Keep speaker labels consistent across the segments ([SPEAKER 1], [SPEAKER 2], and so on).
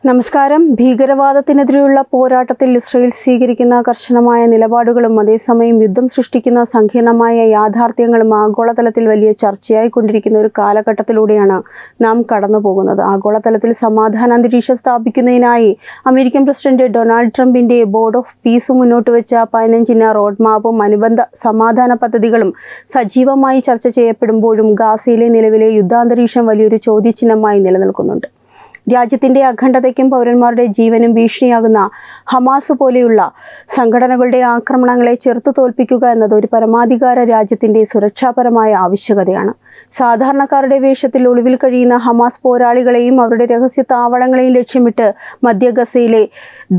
[SPEAKER 1] നമസ്കാരം. ഭീകരവാദത്തിനെതിരെയുള്ള പോരാട്ടത്തിൽ ഇസ്രായേൽ സ്വീകരിക്കുന്ന കർശനമായ നിലപാടുകളും അതേസമയം യുദ്ധം സൃഷ്ടിക്കുന്ന സങ്കീർണമായ യാഥാർത്ഥ്യങ്ങളും ആഗോളതലത്തിൽ വലിയ ചർച്ചയായിക്കൊണ്ടിരിക്കുന്ന ഒരു കാലഘട്ടത്തിലൂടെയാണ് നാം കടന്നുപോകുന്നത്. ആഗോളതലത്തിൽ സമാധാനാന്തരീക്ഷം സ്ഥാപിക്കുന്നതിനായി അമേരിക്കൻ പ്രസിഡന്റ് ഡൊണാൾഡ് ട്രംപിന്റെ ബോർഡ് ഓഫ് പീസ് മുന്നോട്ട് വെച്ച 15 റോഡ് മാപ്പും അനുബന്ധ സമാധാന പദ്ധതികളും സജീവമായി ചർച്ച ചെയ്യപ്പെടുമ്പോഴും ഗാസയിലെ നിലവിലെ യുദ്ധാന്തരീക്ഷം വലിയൊരു ചോദ്യചിഹ്നമായി നിലനിൽക്കുന്നുണ്ട്. രാജ്യത്തിന്റെ അഖണ്ഡതയ്ക്കും പൗരന്മാരുടെ ജീവനും ഭീഷണിയാകുന്ന ഹമാസ് പോലെയുള്ള സംഘടനകളുടെ ആക്രമണങ്ങളെ ചെറുത്തു തോൽപ്പിക്കുക എന്നത് ഒരു പരമാധികാര രാജ്യത്തിന്റെ സുരക്ഷാപരമായ ആവശ്യകതയാണ്. സാധാരണക്കാരുടെ വേഷത്തിൽ ഒളിവിൽ കഴിയുന്ന ഹമാസ് പോരാളികളെയും അവരുടെ രഹസ്യ താവളങ്ങളെയും ലക്ഷ്യമിട്ട് മധ്യ ഗസയിലെ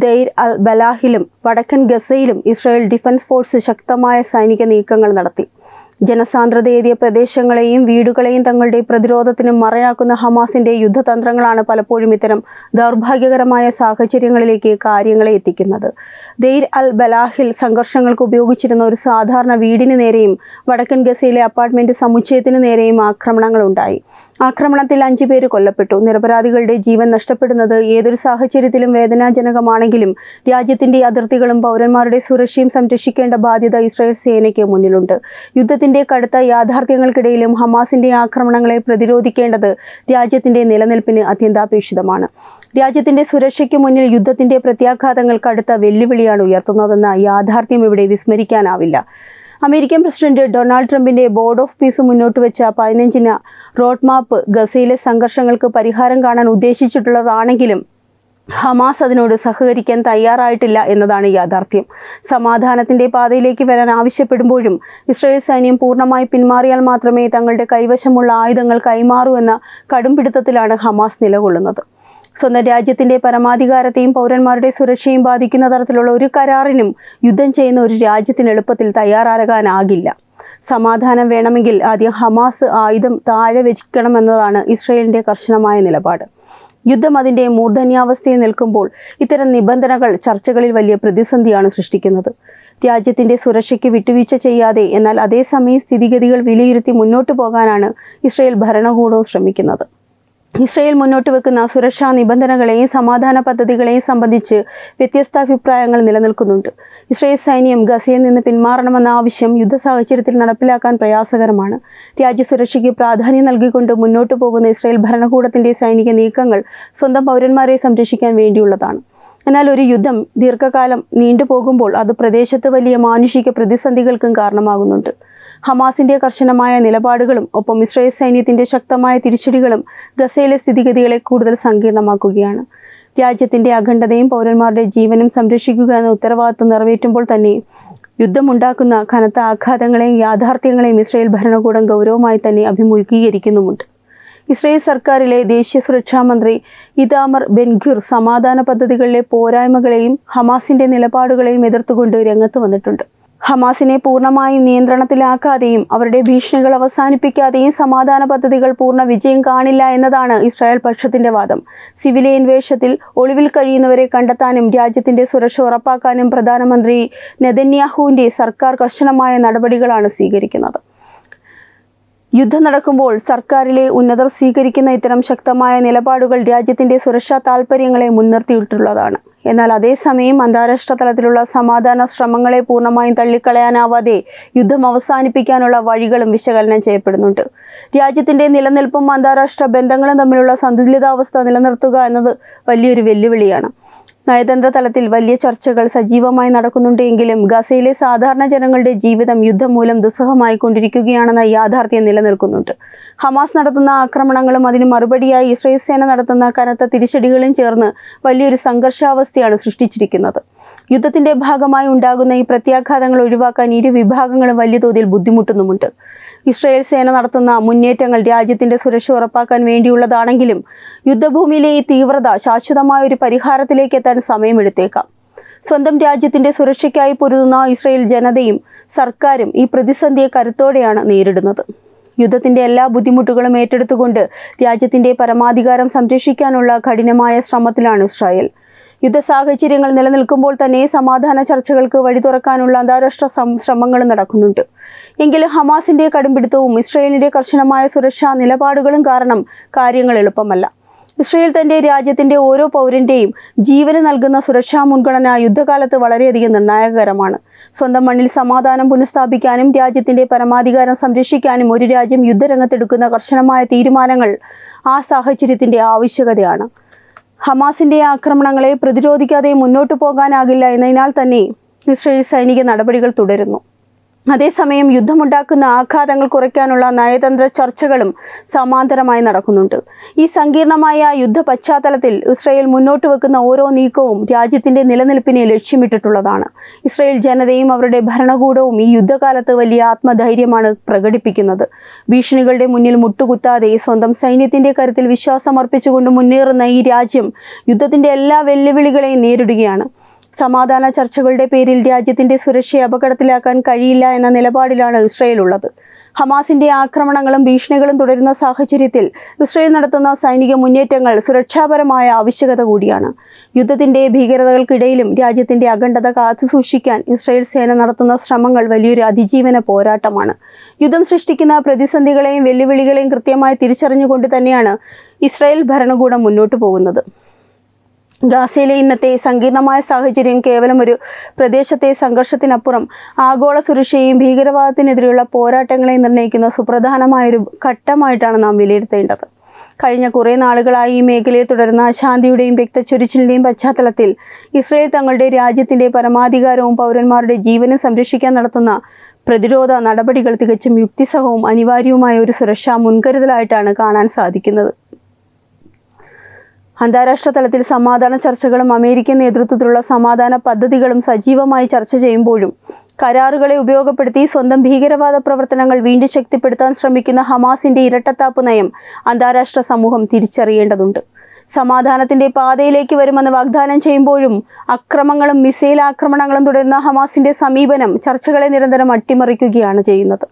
[SPEAKER 1] ദൈർ അൽ ബലാഹിലും വടക്കൻ ഗസയിലും ഇസ്രായേൽ ഡിഫൻസ് ഫോഴ്സ് ശക്തമായ സൈനിക നീക്കങ്ങൾ നടത്തി. ജനസാന്ദ്രതയേറിയ പ്രദേശങ്ങളെയും വീടുകളെയും തങ്ങളുടെ പ്രതിരോധത്തിന് മറയാക്കുന്ന ഹമാസിന്റെ യുദ്ധതന്ത്രങ്ങളാണ് പലപ്പോഴും ഇത്തരം ദൗർഭാഗ്യകരമായ സാഹചര്യങ്ങളിലേക്ക് കാര്യങ്ങളെ എത്തിക്കുന്നത്. ദൈർ അൽ ബലാഹിൽ സംഘർഷങ്ങൾക്ക് ഉപയോഗിച്ചിരുന്ന ഒരു സാധാരണ വീടിന് നേരെയും വടക്കൻ ഗസയിലെ അപ്പാർട്ട്മെന്റ് സമുച്ചയത്തിന് നേരെയും ആക്രമണങ്ങൾ ഉണ്ടായി. ആക്രമണത്തിൽ 5 പേര് കൊല്ലപ്പെട്ടു. നിരപരാധികളുടെ ജീവൻ നഷ്ടപ്പെടുന്നത് ഏതൊരു സാഹചര്യത്തിലും വേദനാജനകമാണെങ്കിലും രാജ്യത്തിന്റെ അതിർത്തികളും പൗരന്മാരുടെ സുരക്ഷയും സംരക്ഷിക്കേണ്ട ബാധ്യത ഇസ്രായേൽ സേനയ്ക്ക് മുന്നിലുണ്ട്. യുദ്ധത്തിന്റെ കടുത്ത യാഥാർത്ഥ്യങ്ങൾക്കിടയിലും ഹമാസിന്റെ ആക്രമണങ്ങളെ പ്രതിരോധിക്കേണ്ടത് രാജ്യത്തിന്റെ നിലനിൽപ്പിന് അത്യന്താപേക്ഷിതമാണ്. രാജ്യത്തിന്റെ സുരക്ഷയ്ക്ക് മുന്നിൽ യുദ്ധത്തിന്റെ പ്രത്യാഘാതങ്ങൾ കടുത്ത വെല്ലുവിളിയാണ് ഉയർത്തുന്നതെന്ന യാഥാർത്ഥ്യം ഇവിടെ വിസ്മരിക്കാനാവില്ല. അമേരിക്കൻ പ്രസിഡന്റ് ഡൊണാൾഡ് ട്രംപിന്റെ ബോർഡ് ഓഫ് പീസ് മുന്നോട്ട് വെച്ച 15 റോഡ് മാപ്പ് ഗസയിലെ സംഘർഷങ്ങൾക്ക് പരിഹാരം കാണാൻ ഉദ്ദേശിച്ചിട്ടുള്ളതാണെങ്കിലും ഹമാസ് അതിനോട് സഹകരിക്കാൻ തയ്യാറായിട്ടില്ല എന്നതാണ് യാഥാർത്ഥ്യം. സമാധാനത്തിന്റെ പാതയിലേക്ക് വരാൻ ആവശ്യപ്പെടുമ്പോഴും ഇസ്രായേൽ സൈന്യം പൂർണ്ണമായി പിന്മാറിയാൽ മാത്രമേ തങ്ങളുടെ കൈവശമുള്ള ആയുധങ്ങൾ കൈമാറൂ എന്ന കടുംപിടുത്തത്തിലാണ് ഹമാസ് നിലകൊള്ളുന്നത്. സ്വന്തം രാജ്യത്തിന്റെ പരമാധികാരത്തെയും പൗരന്മാരുടെ സുരക്ഷയും ബാധിക്കുന്ന തരത്തിലുള്ള ഒരു കരാറിനും യുദ്ധം ചെയ്യുന്ന ഒരു രാജ്യത്തിന് എളുപ്പത്തിൽ തയ്യാറാകാനാകില്ല. സമാധാനം വേണമെങ്കിൽ ആദ്യം ഹമാസ് ആയുധം താഴെ വെക്കണമെന്നതാണ് ഇസ്രായേലിന്റെ കർശനമായ നിലപാട്. യുദ്ധം അതിന്റെ മൂർധന്യാവസ്ഥയിൽ നിൽക്കുമ്പോൾ ഇത്തരം നിബന്ധനകൾ ചർച്ചകളിൽ വലിയ പ്രതിസന്ധിയാണ് സൃഷ്ടിക്കുന്നത്. രാജ്യത്തിന്റെ സുരക്ഷയ്ക്ക് വിട്ടുവീഴ്ച ചെയ്യാതെ എന്നാൽ അതേസമയം സ്ഥിതിഗതികൾ വിലയിരുത്തി മുന്നോട്ടു പോകാനാണ് ഇസ്രായേൽ ഭരണകൂടവും ശ്രമിക്കുന്നത്. ഇസ്രായേൽ മുന്നോട്ട് വെക്കുന്ന സുരക്ഷാ നിബന്ധനകളെയും സമാധാന പദ്ധതികളെയും സംബന്ധിച്ച് വ്യത്യസ്ത അഭിപ്രായങ്ങൾ നിലനിൽക്കുന്നുണ്ട്. ഇസ്രായേൽ സൈന്യം ഗസയിൽ നിന്ന് പിന്മാറണമെന്ന ആവശ്യം യുദ്ധ സാഹചര്യത്തിൽ നടപ്പിലാക്കാൻ പ്രയാസകരമാണ്. രാജ്യസുരക്ഷയ്ക്ക് പ്രാധാന്യം നൽകിക്കൊണ്ട് മുന്നോട്ടു പോകുന്ന ഇസ്രായേൽ ഭരണകൂടത്തിന്റെ സൈനിക നീക്കങ്ങൾ സ്വന്തം പൗരന്മാരെ സംരക്ഷിക്കാൻ വേണ്ടിയുള്ളതാണ്. എന്നാൽ ഒരു യുദ്ധം ദീർഘകാലം നീണ്ടുപോകുമ്പോൾ അത് പ്രദേശത്ത് വലിയ മാനുഷിക പ്രതിസന്ധികൾക്കും കാരണമാകുന്നുണ്ട്. ഹമാസിന്റെ കർശനമായ നിലപാടുകളും ഒപ്പം ഇസ്രായേൽ സൈന്യത്തിന്റെ ശക്തമായ തിരിച്ചടികളും ഗസയിലെ സ്ഥിതിഗതികളെ കൂടുതൽ സങ്കീർണമാക്കുകയാണ്. രാജ്യത്തിന്റെ അഖണ്ഡതയും പൗരന്മാരുടെ ജീവനും സംരക്ഷിക്കുക എന്ന ഉത്തരവാദിത്വം നിറവേറ്റുമ്പോൾ തന്നെ യുദ്ധമുണ്ടാക്കുന്ന കനത്ത ആഘാതങ്ങളെയും യാഥാർത്ഥ്യങ്ങളെയും ഇസ്രായേൽ ഭരണകൂടം ഗൗരവമായി തന്നെ അഭിമുഖീകരിക്കുന്നുമുണ്ട്. ഇസ്രായേൽ സർക്കാരിലെ ദേശീയ സുരക്ഷാ മന്ത്രി ഇതാമർ ബെൻഗ്വിർ സമാധാന പദ്ധതികളിലെ പോരായ്മകളെയും ഹമാസിന്റെ നിലപാടുകളെയും എതിർത്തുകൊണ്ട് രംഗത്ത് വന്നിട്ടുണ്ട്. ഹമാസിനെ പൂർണ്ണമായും നിയന്ത്രണത്തിലാക്കാതെയും അവരുടെ ഭീഷണികൾ അവസാനിപ്പിക്കാതെയും സമാധാന പദ്ധതികൾ പൂർണ്ണ വിജയം കാണില്ല എന്നതാണ് ഇസ്രായേൽ പക്ഷത്തിന്റെ വാദം. സിവിലിയൻ വേഷത്തിൽ ഒളിവിൽ കഴിയുന്നവരെ കണ്ടെത്താനും രാജ്യത്തിന്റെ സുരക്ഷ ഉറപ്പാക്കാനും പ്രധാനമന്ത്രി നെതന്യാഹുവിന്റെ സർക്കാർ കർശനമായ നടപടികളാണ് സ്വീകരിക്കുന്നത്. യുദ്ധം നടക്കുമ്പോൾ സർക്കാരിലെ ഉന്നതർ സ്വീകരിക്കുന്ന ഇത്തരം ശക്തമായ നിലപാടുകൾ രാജ്യത്തിന്റെ സുരക്ഷാ താൽപ്പര്യങ്ങളെ മുൻനിർത്തിയിട്ടുള്ളതാണ്. എന്നാൽ അതേസമയം അന്താരാഷ്ട്ര തലത്തിലുള്ള സമാധാന ശ്രമങ്ങളെ പൂർണ്ണമായും തള്ളിക്കളയാനാവാതെ യുദ്ധം അവസാനിപ്പിക്കാനുള്ള വഴികളും വിശകലനം ചെയ്യപ്പെടുന്നുണ്ട്. രാജ്യത്തിന്റെ നിലനിൽപ്പും അന്താരാഷ്ട്ര ബന്ധങ്ങളും തമ്മിലുള്ള സന്തുലിതാവസ്ഥ നിലനിർത്തുക എന്നത് വലിയൊരു വെല്ലുവിളിയാണ്. നയതന്ത്ര തലത്തിൽ വലിയ ചർച്ചകൾ സജീവമായി നടക്കുന്നുണ്ടെങ്കിലും ഗസയിലെ സാധാരണ ജനങ്ങളുടെ ജീവിതം യുദ്ധം മൂലം ദുസ്സഹമായി കൊണ്ടിരിക്കുകയാണെന്ന യാഥാർത്ഥ്യം നിലനിൽക്കുന്നുണ്ട്. ഹമാസ് നടത്തുന്ന ആക്രമണങ്ങളും അതിന് മറുപടിയായി ഇസ്രായേൽ സേന നടത്തുന്ന കനത്ത തിരിച്ചടികളും ചേർന്ന് വലിയൊരു സംഘർഷാവസ്ഥയാണ് സൃഷ്ടിച്ചിരിക്കുന്നത്. യുദ്ധത്തിന്റെ ഭാഗമായി ഉണ്ടാകുന്ന ഈ പ്രത്യാഘാതങ്ങൾ ഒഴിവാക്കാൻ ഇരു വിഭാഗങ്ങളും വലിയ തോതിൽ ബുദ്ധിമുട്ടുന്നുമുണ്ട്. ഇസ്രായേൽ സേന നടത്തുന്ന മുന്നേറ്റങ്ങൾ രാജ്യത്തിന്റെ സുരക്ഷ ഉറപ്പാക്കാൻ വേണ്ടിയുള്ളതാണെങ്കിലും യുദ്ധഭൂമിയിലെ ഈ തീവ്രത ശാശ്വതമായ ഒരു പരിഹാരത്തിലേക്ക് എത്താൻ സമയമെടുത്തേക്കാം. സ്വന്തം രാജ്യത്തിന്റെ സുരക്ഷയ്ക്കായി പൊരുതുന്ന ഇസ്രായേൽ ജനതയും സർക്കാരും ഈ പ്രതിസന്ധിയെ കരുത്തോടെയാണ് നേരിടുന്നത്. യുദ്ധത്തിന്റെ എല്ലാ ബുദ്ധിമുട്ടുകളും ഏറ്റെടുത്തുകൊണ്ട് രാജ്യത്തിന്റെ പരമാധികാരം സംരക്ഷിക്കാനുള്ള കഠിനമായ ശ്രമത്തിലാണ് ഇസ്രായേൽ. യുദ്ധ സാഹചര്യങ്ങൾ നിലനിൽക്കുമ്പോൾ തന്നെ സമാധാന ചർച്ചകൾക്ക് വഴി തുറക്കാനുള്ള അന്താരാഷ്ട്ര ശ്രമങ്ങളും നടക്കുന്നുണ്ട്. എങ്കിലും ഹമാസിന്റെ കടുംപിടുത്തവും ഇസ്രായേലിന്റെ കർശനമായ സുരക്ഷാ നിലപാടുകളും കാരണം കാര്യങ്ങൾ എളുപ്പമല്ല. ഇസ്രയേൽ തന്റെ രാജ്യത്തിന്റെ ഓരോ പൗരന്റെയും ജീവന് നൽകുന്ന സുരക്ഷാ മുൻഗണന യുദ്ധകാലത്ത് വളരെയധികം നിർണായകരമാണ്. സ്വന്തം മണ്ണിൽ സമാധാനം പുനഃസ്ഥാപിക്കാനും രാജ്യത്തിന്റെ പരമാധികാരം സംരക്ഷിക്കാനും ഒരു രാജ്യം യുദ്ധരംഗത്തെടുക്കുന്ന കർശനമായ തീരുമാനങ്ങൾ ആ സാഹചര്യത്തിന്റെ ആവശ്യകതയാണ്. ഹമാസിന്റെ ആക്രമണങ്ങളെ പ്രതിരോധിക്കാതെ മുന്നോട്ടു പോകാനാകില്ല എന്നതിനാൽ തന്നെ ഇസ്രയേൽ സൈനിക നടപടികൾ തുടരുന്നു. അതേസമയം യുദ്ധമുണ്ടാക്കുന്ന ആഘാതങ്ങൾ കുറയ്ക്കാനുള്ള നയതന്ത്ര ചർച്ചകളും സമാന്തരമായി നടക്കുന്നുണ്ട്. ഈ സങ്കീർണമായ യുദ്ധ പശ്ചാത്തലത്തിൽ ഇസ്രയേൽ മുന്നോട്ട് വെക്കുന്ന ഓരോ നീക്കവും രാജ്യത്തിന്റെ നിലനിൽപ്പിനെ ലക്ഷ്യമിട്ടിട്ടുള്ളതാണ്. ഇസ്രയേൽ ജനതയും അവരുടെ ഭരണകൂടവും ഈ യുദ്ധകാലത്ത് വലിയ ആത്മധൈര്യമാണ് പ്രകടിപ്പിക്കുന്നത്. ഭീഷണികളുടെ മുന്നിൽ മുട്ടുകുത്താതെ സ്വന്തം സൈന്യത്തിന്റെ കരുത്തിൽ വിശ്വാസം അർപ്പിച്ചുകൊണ്ട് മുന്നേറുന്ന ഈ രാജ്യം യുദ്ധത്തിന്റെ എല്ലാ വെല്ലുവിളികളെയും നേരിടുകയാണ്. സമാധാന ചർച്ചകളുടെ പേരിൽ രാജ്യത്തിന്റെ സുരക്ഷയെ അപകടത്തിലാക്കാൻ കഴിയില്ല എന്ന നിലപാടിലാണ് ഇസ്രയേൽ ഉള്ളത്. ഹമാസിന്റെ ആക്രമണങ്ങളും ഭീഷണികളും തുടരുന്ന സാഹചര്യത്തിൽ ഇസ്രയേൽ നടത്തുന്ന സൈനിക മുന്നേറ്റങ്ങൾ സുരക്ഷാപരമായ ആവശ്യകത കൂടിയാണ്. യുദ്ധത്തിന്റെ ഭീകരതകൾക്കിടയിലും രാജ്യത്തിന്റെ അഖണ്ഡത കാത്തുസൂക്ഷിക്കാൻ ഇസ്രയേൽ സേന നടത്തുന്ന ശ്രമങ്ങൾ വലിയൊരു അതിജീവന പോരാട്ടമാണ്. യുദ്ധം സൃഷ്ടിക്കുന്ന പ്രതിസന്ധികളെയും വെല്ലുവിളികളെയും കൃത്യമായി തിരിച്ചറിഞ്ഞുകൊണ്ട് തന്നെയാണ് ഇസ്രയേൽ ഭരണകൂടം മുന്നോട്ട് പോകുന്നത്. ഗാസയിലെ ഇന്നത്തെ സങ്കീർണമായ സാഹചര്യം കേവലം ഒരു പ്രദേശത്തെ സംഘർഷത്തിനപ്പുറം ആഗോള സുരക്ഷയെയും ഭീകരവാദത്തിനെതിരെയുള്ള പോരാട്ടങ്ങളെയും നിർണ്ണയിക്കുന്ന സുപ്രധാനമായൊരു ഘട്ടമായിട്ടാണ് നാം വിലയിരുത്തേണ്ടത്. കഴിഞ്ഞ കുറേ നാളുകളായി ഈ മേഖലയിൽ തുടരുന്ന അശാന്തിയുടെയും രക്തച്ചൊരിച്ചിലിൻ്റെയും പശ്ചാത്തലത്തിൽ ഇസ്രയേൽ തങ്ങളുടെ രാജ്യത്തിന്റെ പരമാധികാരവും പൗരന്മാരുടെ ജീവനും സംരക്ഷിക്കാൻ നടത്തുന്ന പ്രതിരോധ നടപടികൾ തികച്ചും യുക്തിസഹവും അനിവാര്യവുമായ ഒരു സുരക്ഷാ മുൻകരുതലായിട്ടാണ് കാണാൻ സാധിക്കുന്നത്. അന്താരാഷ്ട്ര തലത്തിൽ സമാധാന ചർച്ചകളും അമേരിക്കൻ നേതൃത്വത്തിലുള്ള സമാധാന പദ്ധതികളും സജീവമായി ചർച്ച ചെയ്യുമ്പോഴും കരാറുകളെ ഉപയോഗപ്പെടുത്തി സ്വന്തം ഭീകരവാദ പ്രവർത്തനങ്ങൾ വീണ്ടും ശക്തിപ്പെടുത്താൻ ശ്രമിക്കുന്ന ഹമാസിന്റെ ഇരട്ടത്താപ്പ് നയം അന്താരാഷ്ട്ര സമൂഹം തിരിച്ചറിയേണ്ടതുണ്ട്. സമാധാനത്തിന്റെ പാതയിലേക്ക് വരുമെന്ന് വാഗ്ദാനം ചെയ്യുമ്പോഴും അക്രമങ്ങളും മിസൈൽ ആക്രമണങ്ങളും തുടരുന്ന ഹമാസിന്റെ സമീപനം ചർച്ചകളെ നിരന്തരം അട്ടിമറിക്കുകയാണ് ചെയ്യുന്നത്.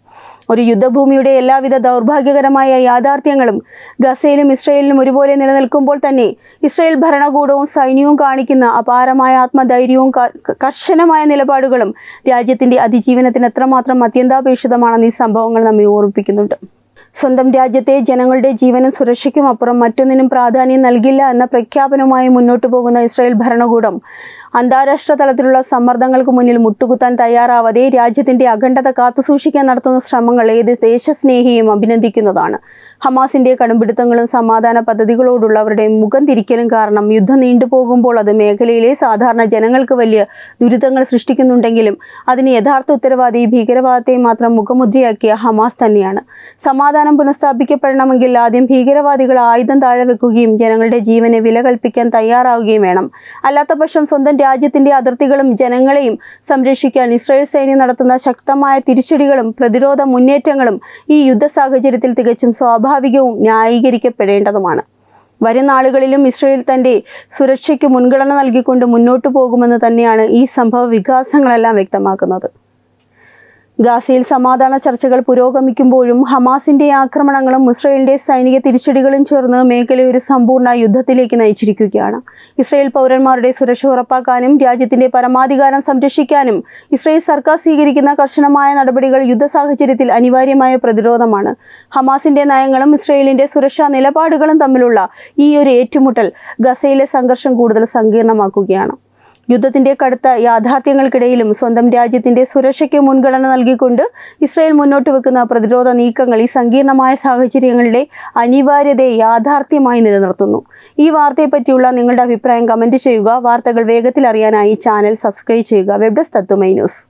[SPEAKER 1] ഒരു യുദ്ധഭൂമിയുടെ എല്ലാവിധ ദൗർഭാഗ്യകരമായ യാഥാർത്ഥ്യങ്ങളും ഗസയിലും ഇസ്രയേലിലും ഒരുപോലെ നിലനിൽക്കുമ്പോൾ തന്നെ ഇസ്രയേൽ ഭരണകൂടവും സൈന്യവും കാണിക്കുന്ന അപാരമായ ആത്മധൈര്യവും കർശനമായ നിലപാടുകളും രാജ്യത്തിന്റെ അതിജീവനത്തിന് എത്രമാത്രം അത്യന്താപേക്ഷിതമാണെന്ന് ഈ സംഭവങ്ങൾ നമ്മെ ഓർമ്മിപ്പിക്കുന്നുണ്ട്. സ്വന്തം രാജ്യത്തെ ജനങ്ങളുടെ ജീവനും സുരക്ഷയ്ക്കും അപ്പുറം മറ്റൊന്നിനും പ്രാധാന്യം നൽകില്ല എന്ന പ്രഖ്യാപനവുമായി മുന്നോട്ടു പോകുന്ന ഇസ്രയേൽ ഭരണകൂടം അന്താരാഷ്ട്ര തലത്തിലുള്ള സമ്മർദ്ദങ്ങൾക്ക് മുന്നിൽ മുട്ടുകുത്താൻ തയ്യാറാവാതെ രാജ്യത്തിന്റെ അഖണ്ഡത കാത്തുസൂക്ഷിക്കാൻ നടത്തുന്ന ശ്രമങ്ങൾ ഏത് ദേശസ്നേഹിയും അഭിനന്ദിക്കുന്നതാണ്. ഹമാസിന്റെ കടുംപിടുത്തങ്ങളും സമാധാന പദ്ധതികളോടുള്ള അവരുടെ മുഖം തിരിക്കലും കാരണം യുദ്ധം നീണ്ടുപോകുമ്പോൾ അത് മേഖലയിലെ സാധാരണ ജനങ്ങൾക്ക് വലിയ ദുരിതങ്ങൾ സൃഷ്ടിക്കുന്നുണ്ടെങ്കിലും അതിന് യഥാർത്ഥ ഉത്തരവാദി ഭീകരവാദത്തെ മാത്രം മുഖമുദ്രയാക്കിയ ഹമാസ് തന്നെയാണ്. സമാധാനം പുനഃസ്ഥാപിക്കപ്പെടണമെങ്കിൽ ആദ്യം ഭീകരവാദികൾ ആയുധം താഴെ വെക്കുകയും ജനങ്ങളുടെ ജീവനെ വില കൽപ്പിക്കാൻ തയ്യാറാവുകയും വേണം. അല്ലാത്തപക്ഷം സ്വന്തം രാജ്യത്തിന്റെ അതിർത്തികളും ജനങ്ങളെയും സംരക്ഷിക്കാൻ ഇസ്രായേൽ സൈന്യം നടത്തുന്ന ശക്തമായ തിരിച്ചടികളും പ്രതിരോധ മുന്നേറ്റങ്ങളും ഈ യുദ്ധ സാഹചര്യത്തിൽ തികച്ചും സ്വാഭാവികവും ന്യായീകരിക്കപ്പെടേണ്ടതുമാണ്. വരും നാളുകളിലും ഇസ്രായേൽ തന്റെ സുരക്ഷയ്ക്ക് മുൻഗണന നൽകിക്കൊണ്ട് മുന്നോട്ടു പോകുമെന്ന് തന്നെയാണ് ഈ സംഭവ വികാസങ്ങളെല്ലാം വ്യക്തമാക്കുന്നത്. ഗാസയിൽ സമാധാന ചർച്ചകൾ പുരോഗമിക്കുമ്പോഴും ഹമാസിന്റെ ആക്രമണങ്ങളും ഇസ്രയേലിന്റെ സൈനിക തിരിച്ചടികളും ചേർന്ന് മേഖലയെ ഒരു സമ്പൂർണ്ണ യുദ്ധത്തിലേക്ക് നയിച്ചിരിക്കുകയാണ്. ഇസ്രയേൽ പൗരന്മാരുടെ സുരക്ഷ ഉറപ്പാക്കാനും രാജ്യത്തിന്റെ പരമാധികാരം സംരക്ഷിക്കാനും ഇസ്രയേൽ സർക്കാർ സ്വീകരിക്കുന്ന കർശനമായ നടപടികൾ യുദ്ധ സാഹചര്യത്തിൽ അനിവാര്യമായ പ്രതിരോധമാണ്. ഹമാസിന്റെ നയങ്ങളും ഇസ്രയേലിന്റെ സുരക്ഷാ നിലപാടുകളും തമ്മിലുള്ള ഈ ഒരു ഏറ്റുമുട്ടൽ ഗസയിലെ സംഘർഷം കൂടുതൽ സങ്കീർണമാക്കുകയാണ്. യുദ്ധത്തിന്റെ കടുത്ത യാഥാർത്ഥ്യങ്ങൾക്കിടയിലും സ്വന്തം രാജ്യത്തിന്റെ സുരക്ഷയ്ക്ക് മുൻഗണന നൽകിക്കൊണ്ട് ഇസ്രയേൽ മുന്നോട്ട് വെക്കുന്ന പ്രതിരോധ നീക്കങ്ങൾ ഈ സങ്കീർണമായ സാഹചര്യങ്ങളുടെ അനിവാര്യതയെ യാഥാർത്ഥ്യമായി നിലനിർത്തുന്നു. ഈ വാർത്തയെപ്പറ്റിയുള്ള നിങ്ങളുടെ അഭിപ്രായം കമന്റ് ചെയ്യുക. വാർത്തകൾ വേഗത്തിൽ അറിയാനായി ചാനൽ സബ്സ്ക്രൈബ് ചെയ്യുക. വെബ് ഡെസ്ക് തത്വമൈ ന്യൂസ്.